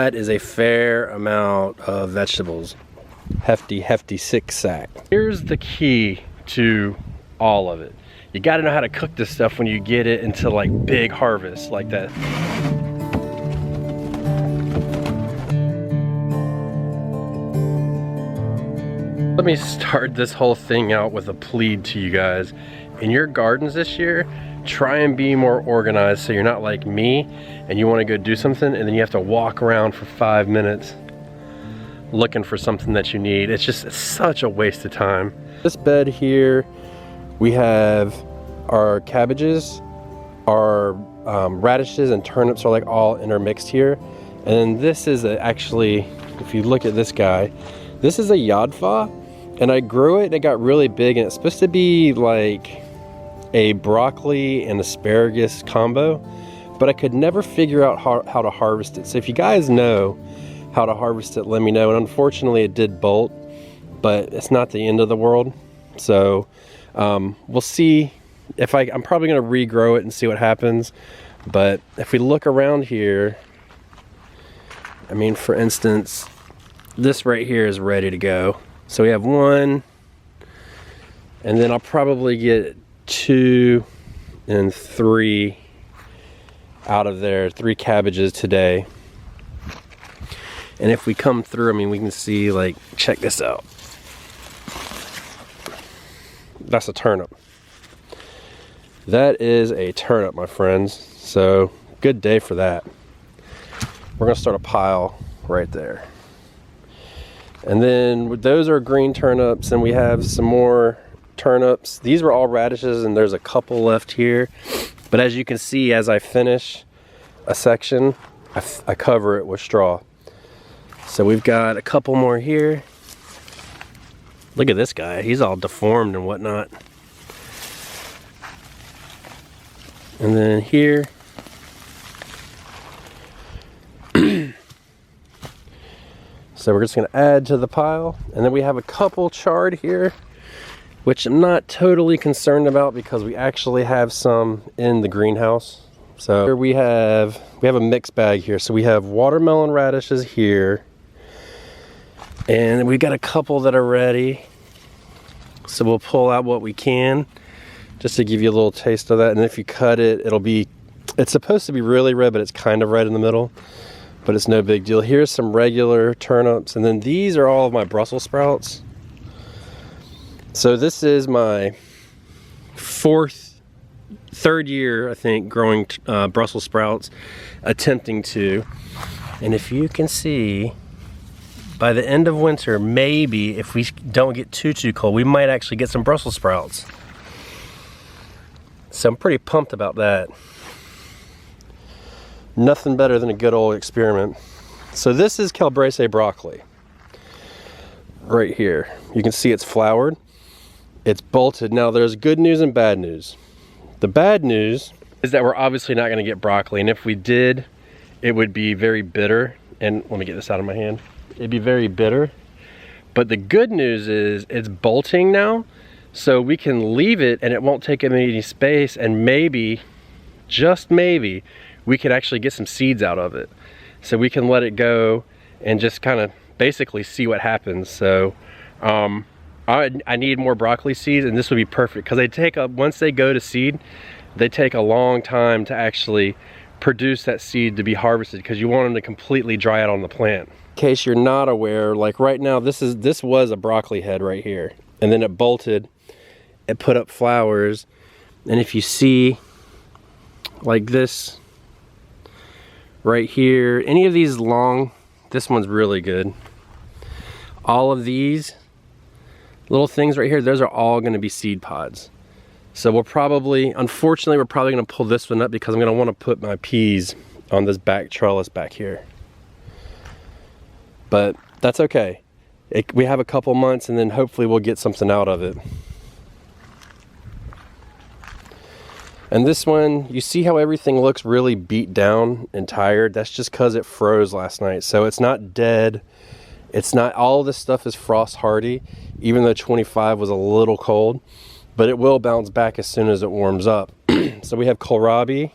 That is a fair amount of vegetables. Hefty 6-sack. Here's the key to all of it. You gotta know how to cook this stuff when you get it into like big harvests like that. Let me start this whole thing out with a plea to you guys. In your gardens this year, try and be more organized so you're not like me and you want to go do something and then you have to walk around for 5 minutes looking for something that you need. It's such a waste of time. This bed here, we have our cabbages, our radishes and turnips are like all intermixed here. And then this is actually, if you look at this guy, this is a yadfa, and I grew it and it got really big, and it's supposed to be like a broccoli and asparagus combo, but I could never figure out how to harvest it. So if you guys know how to harvest it, let me know. And unfortunately it did bolt, but it's not the end of the world. So we'll see if I'm probably gonna regrow it and see what happens. But if we look around here, I mean, for instance, this right here is ready to go. So we have 1, and then I'll probably get 2 and 3 out of there, 3 cabbages today. And if we come through, I mean, we can see, like, check this out. That's a turnip. That is a turnip, my friends. So good day for that. We're gonna start a pile right there. And then those are green turnips, and we have some more turnips. These were all radishes, and there's a couple left here. But as you can see, as I finish a section, I cover it with straw. So we've got a couple more here. Look at this guy, he's all deformed and whatnot. And then here, so we're just gonna add to the pile. And then we have a couple chard here, which I'm not totally concerned about because we actually have some in the greenhouse. So here we have a mixed bag here. So we have watermelon radishes here, and we've got a couple that are ready. So we'll pull out what we can just to give you a little taste of that. And if you cut it, it's supposed to be really red, but it's kind of red in the middle. But it's no big deal. Here's some regular turnips, and then these are all of my Brussels sprouts. So this is my third year, I think, growing Brussels sprouts, attempting to. And if you can see, by the end of winter, maybe if we don't get too cold, we might actually get some Brussels sprouts. So I'm pretty pumped about that. Nothing better than a good old experiment. So this is Calabrese broccoli. Right here. You can see it's flowered. It's bolted. Now there's good news and bad news. The bad news is that we're obviously not gonna get broccoli, and if we did, it would be very bitter. And let me get this out of my hand. It'd be very bitter. But the good news is it's bolting now, so we can leave it and it won't take up any space, and maybe, just maybe, we could actually get some seeds out of it. So we can let it go and just kind of basically see what happens. So I need more broccoli seeds, and this would be perfect because once they go to seed, they take a long time to actually produce that seed to be harvested, because you want them to completely dry out on the plant. In case you're not aware, like right now, this was a broccoli head right here, and then it bolted, it put up flowers, and if you see like this right here, any of these long, this one's really good. All of these little things right here, those are all going to be seed pods. So unfortunately, we're probably going to pull this one up because I'm going to want to put my peas on this back trellis back here. But that's okay. We have a couple months, and then hopefully we'll get something out of it. And this one, you see how everything looks really beat down and tired? That's just because it froze last night. So it's not dead. It's not, all this stuff is frost hardy, even though 25 was a little cold, but it will bounce back as soon as it warms up. So we have kohlrabi.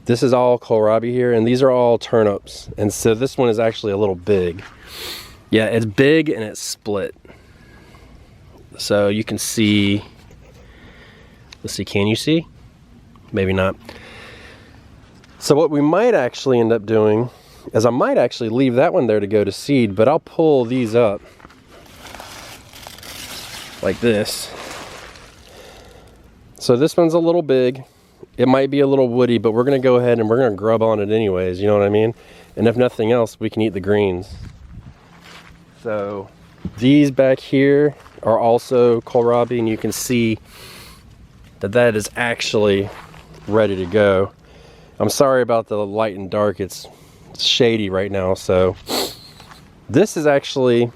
This is all kohlrabi here, and these are all turnips. And so this one is actually a little big. Yeah, it's big and it's split. So you can see, let's see, can you see? Maybe not. So what we might actually end up doing is I might actually leave that one there to go to seed, but I'll pull these up like this. So this one's a little big. It might be a little woody, but we're gonna go ahead and we're gonna grub on it anyways, you know what I mean? And if nothing else, we can eat the greens. So these back here are also kohlrabi, and you can see that that is actually ready to go. I'm sorry about the light and dark, it's shady right now. So this is actually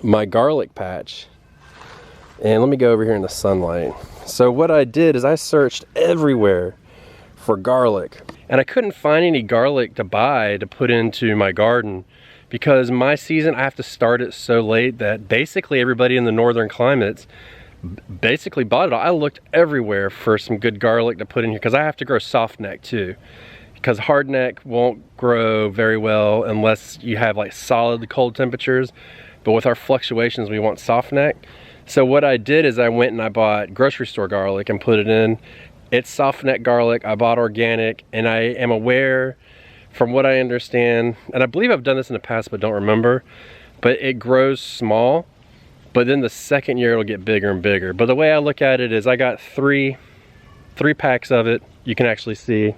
my garlic patch. And let me go over here in the sunlight. So what I did is I searched everywhere for garlic, and I couldn't find any garlic to buy to put into my garden, because my season, I have to start it so late that basically everybody in the northern climates basically bought it all. I looked everywhere for some good garlic to put in here, because I have to grow soft neck too, because hard neck won't grow very well unless you have like solid cold temperatures. But with our fluctuations, we want soft neck. So what I did is I went and I bought grocery store garlic and put it in. It's soft neck garlic. I bought organic, and I am aware, from what I understand, and I believe I've done this in the past but don't remember, but it grows small, but then the second year it'll get bigger and bigger. But the way I look at it is I got three packs of it. You can actually see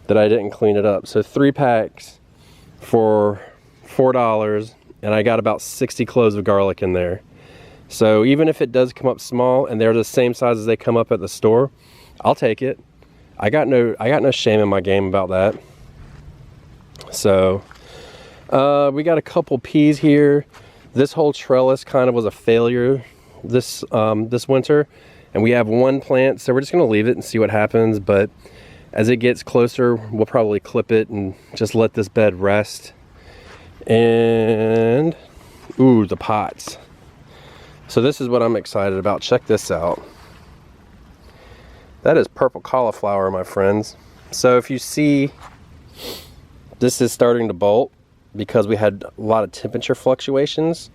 that I didn't clean it up. So 3 packs for $4, and I got about 60 cloves of garlic in there. So even if it does come up small and they're the same size as they come up at the store, I'll take it. I got no shame in my game about that. So we got a couple peas here. This whole trellis kind of was a failure this winter, and we have 1 plant, so we're just gonna leave it and see what happens. But as it gets closer, we'll probably clip it and just let this bed rest. And ooh, the pots. So this is what I'm excited about. Check this out. That is purple cauliflower, my friends. So if you see, this is starting to bolt because we had a lot of temperature fluctuations.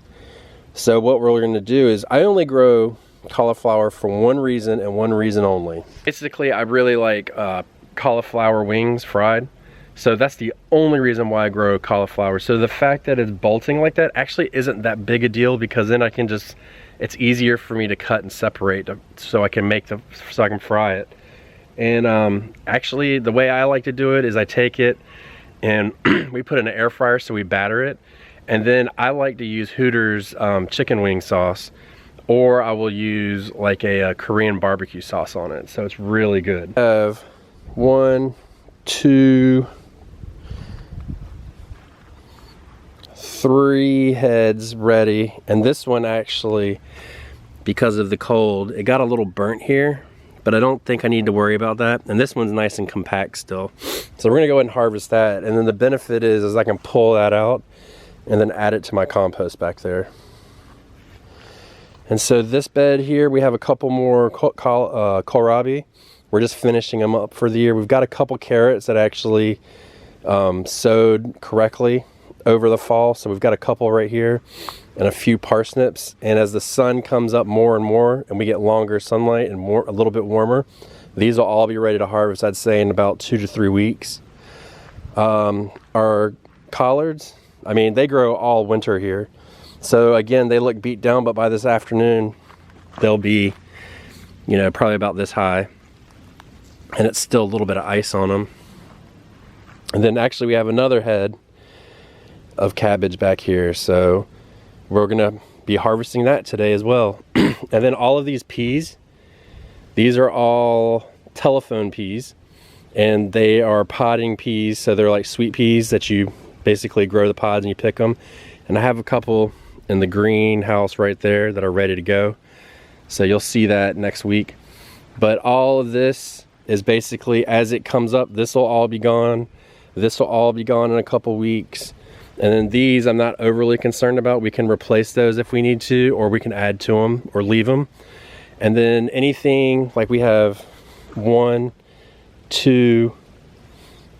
So what we're going to do is, I only grow cauliflower for one reason and one reason only. Basically, I really like cauliflower wings fried. So that's the only reason why I grow cauliflower. So the fact that it's bolting like that actually isn't that big a deal, because then I can just, it's easier for me to cut and separate so I can fry it. And actually the way I like to do it is I take it and we put it in an air fryer, so we batter it. And then I like to use Hooters chicken wing sauce, or I will use like a Korean barbecue sauce on it. So it's really good. I have 1, 2, 3 heads ready, and this one actually, because of the cold, it got a little burnt here, but I don't think I need to worry about that. And this one's nice and compact still, so we're gonna go ahead and harvest that. And then the benefit is I can pull that out and then add it to my compost back there. And so this bed here, we have a couple more kohlrabi. We're just finishing them up for the year. We've got a couple carrots that actually sowed correctly over the fall, so we've got a couple right here, and a few parsnips. And as the sun comes up more and more, and we get longer sunlight and a little bit warmer, these will all be ready to harvest, I'd say, in about 2 to 3 weeks. Our collards, I mean, they grow all winter here. So again, they look beat down, but by this afternoon, they'll be, you know, probably about this high. And it's still a little bit of ice on them. And then actually we have another head of cabbage back here, so we're gonna be harvesting that today as well. And then all of these peas, these are all telephone peas, and they are podding peas, so they're like sweet peas that you basically grow the pods and you pick them. And I have a couple in the greenhouse right there that are ready to go, so you'll see that next week. But all of this is basically, as it comes up, this will all be gone. This will all be gone in a couple weeks. And then these I'm not overly concerned about. We can replace those if we need to, or we can add to them or leave them. And then anything, like we have 1, 2,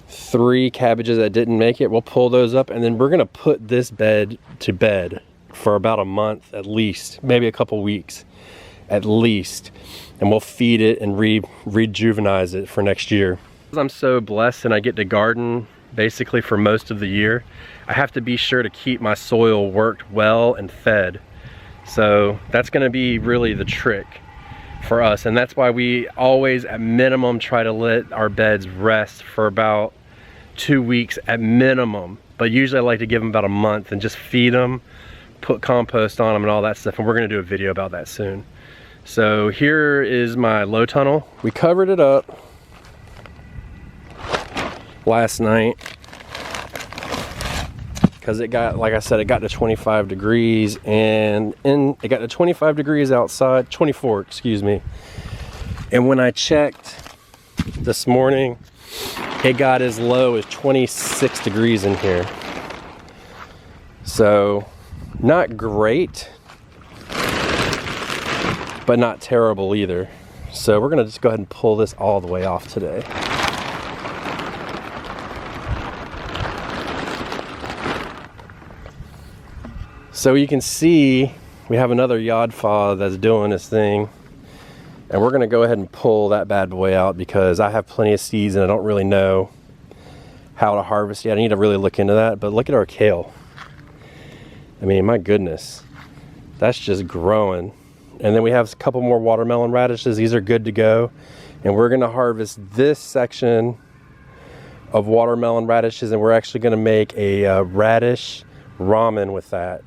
3 cabbages that didn't make it. We'll pull those up, and then we're gonna put this bed to bed for about a month at least, maybe a couple weeks at least, and we'll feed it and rejuvenize it for next year. I'm so blessed and I get to garden basically for most of the year. I have to be sure to keep my soil worked well and fed. So that's gonna be really the trick for us, and that's why we always at minimum try to let our beds rest for about 2 weeks at minimum, but usually I like to give them about a month and just feed them, put compost on them and all that stuff, and we're gonna do a video about that soon. So here is my low tunnel. We covered it up last night because it got, like I said, it got to 25 degrees, and it got to 25 degrees outside, 24, excuse me. And when I checked this morning, it got as low as 26 degrees in here. So not great, but not terrible either. So we're gonna just go ahead and pull this all the way off today. So you can see we have another yodfaw that's doing this thing, and we're gonna go ahead and pull that bad boy out because I have plenty of seeds and I don't really know how to harvest yet. I need to really look into that. But look at our kale. I mean, my goodness, that's just growing. And then we have a couple more watermelon radishes. These are good to go. And we're gonna harvest this section of watermelon radishes, and we're actually gonna make a radish ramen with that.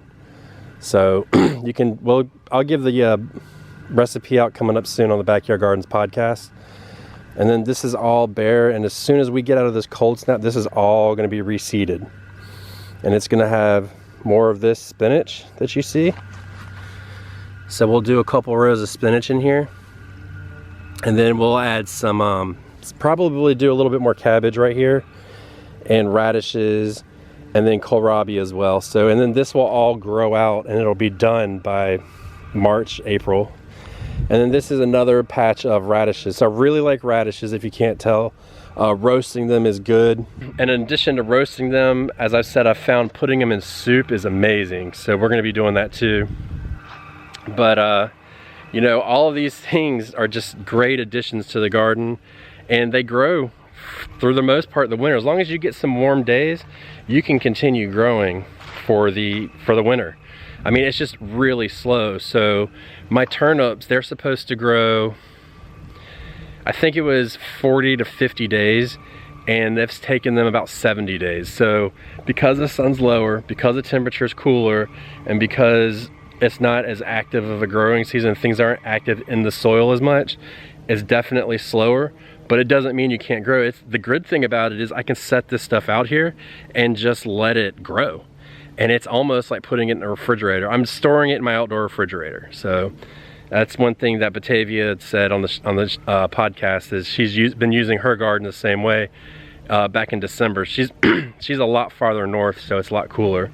So you can, well, I'll give the recipe out coming up soon on the Backyard Gardens podcast. And then this is all bare, and as soon as we get out of this cold snap, this is all gonna be reseeded. And it's gonna have more of this spinach that you see. So we'll do a couple rows of spinach in here, and then we'll add some, probably do a little bit more cabbage right here, and radishes, and then kohlrabi as well. So, and then this will all grow out, and it'll be done by March, April. And then this is another patch of radishes. So I really like radishes, if you can't tell. Roasting them is good. And in addition to roasting them, as I've said, I've found putting them in soup is amazing. So we're gonna be doing that too. But you know, all of these things are just great additions to the garden, and they grow through the most part of the winter. As long as you get some warm days, you can continue growing for the winter. I mean, it's just really slow. So my turnips, they're supposed to grow, I think it was 40 to 50 days, and it's taken them about 70 days. So because the sun's lower, because the temperature's cooler, and because it's not as active of a growing season, things aren't active in the soil as much, it's definitely slower, but it doesn't mean you can't grow. It's, the good thing about it is I can set this stuff out here and just let it grow. And it's almost like putting it in a refrigerator. I'm storing it in my outdoor refrigerator. So that's one thing that Batavia had said on the podcast, is she's been using her garden the same way back in December. She's a lot farther north, so it's a lot cooler.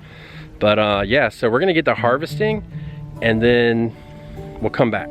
But yeah, so we're gonna get to harvesting, and then we'll come back.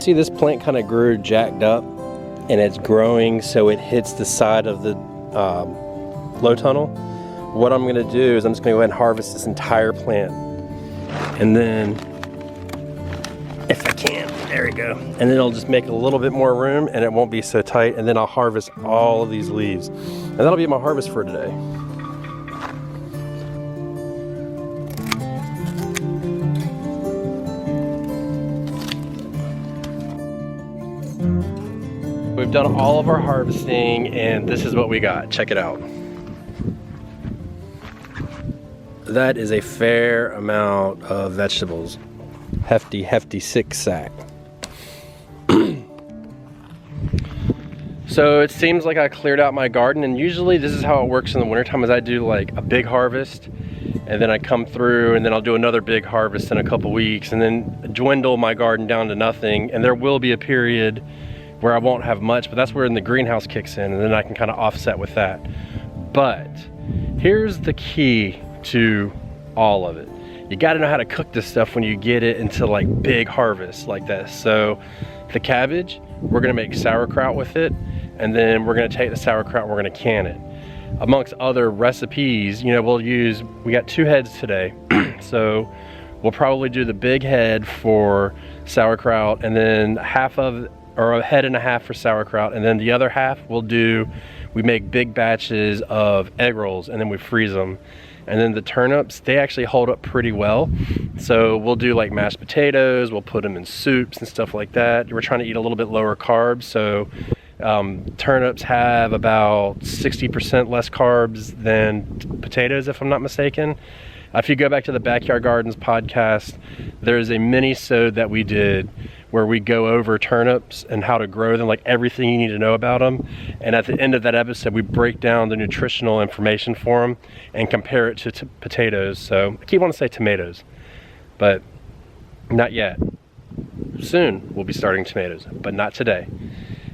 See, this plant kind of grew jacked up, and it's growing so it hits the side of the low tunnel. What I'm gonna do is I'm just gonna go ahead and harvest this entire plant, and then if I can, there we go, and then it'll just make a little bit more room and it won't be so tight, and then I'll harvest all of these leaves, and that'll be my harvest for today. We've done all of our harvesting, and this is what we got. Check it out. That is a fair amount of vegetables. Hefty 6-sack. So it seems like I cleared out my garden, and usually this is how it works in the wintertime, is I do like a big harvest, and then I come through and then I'll do another big harvest in a couple weeks, and then dwindle my garden down to nothing. And there will be a period where I won't have much, but that's where the greenhouse kicks in, and then I can kind of offset with that. But here's the key to all of it. You got to know how to cook this stuff when you get it into like big harvests like this. So the cabbage, we're gonna make sauerkraut with it, and then we're gonna take the sauerkraut and we're gonna can it. Amongst other recipes, you know, we got 2 heads today. So we'll probably do the big head for sauerkraut, and then a head and a half for sauerkraut, and then the other half we make big batches of egg rolls, and then we freeze them. And then the turnips, they actually hold up pretty well. So we'll do like mashed potatoes, we'll put them in soups and stuff like that. We're trying to eat a little bit lower carbs, so turnips have about 60% less carbs than potatoes, if I'm not mistaken. If you go back to the Backyard Gardens podcast, there's a mini-sode that we did where we go over turnips and how to grow them, like everything you need to know about them. And at the end of that episode, we break down the nutritional information for them and compare it to potatoes. So I keep wanting to say tomatoes, but not yet. Soon we'll be starting tomatoes, but not today.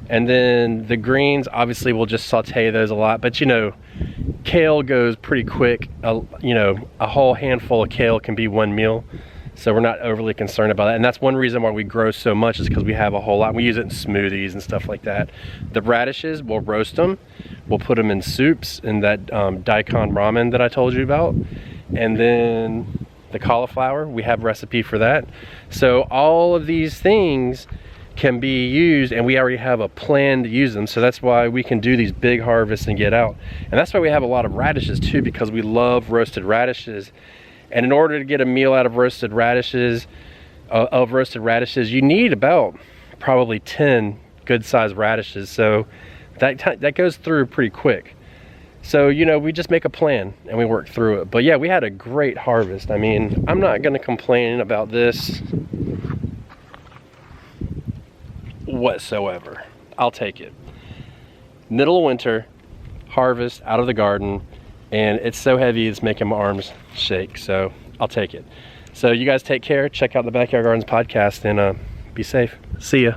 And then the greens, obviously we'll just saute those a lot, but you know, kale goes pretty quick. You know, a whole handful of kale can be 1 meal. So we're not overly concerned about that. And that's one reason why we grow so much, is because we have a whole lot. We use it in smoothies and stuff like that. The radishes, we'll roast them. We'll put them in soups, in that daikon ramen that I told you about. And then the cauliflower, we have a recipe for that. So all of these things can be used, and we already have a plan to use them. So that's why we can do these big harvests and get out. And that's why we have a lot of radishes too, because we love roasted radishes. And in order to get a meal out of roasted radishes, you need about probably 10 good sized radishes. So that goes through pretty quick. So, you know, we just make a plan and we work through it. But yeah, we had a great harvest. I mean, I'm not gonna complain about this whatsoever. I'll take it. Middle of winter, harvest out of the garden, and it's so heavy it's making my arms shake, so I'll take it. So you guys take care. Check out the Backyard Gardens podcast, and be safe. See ya.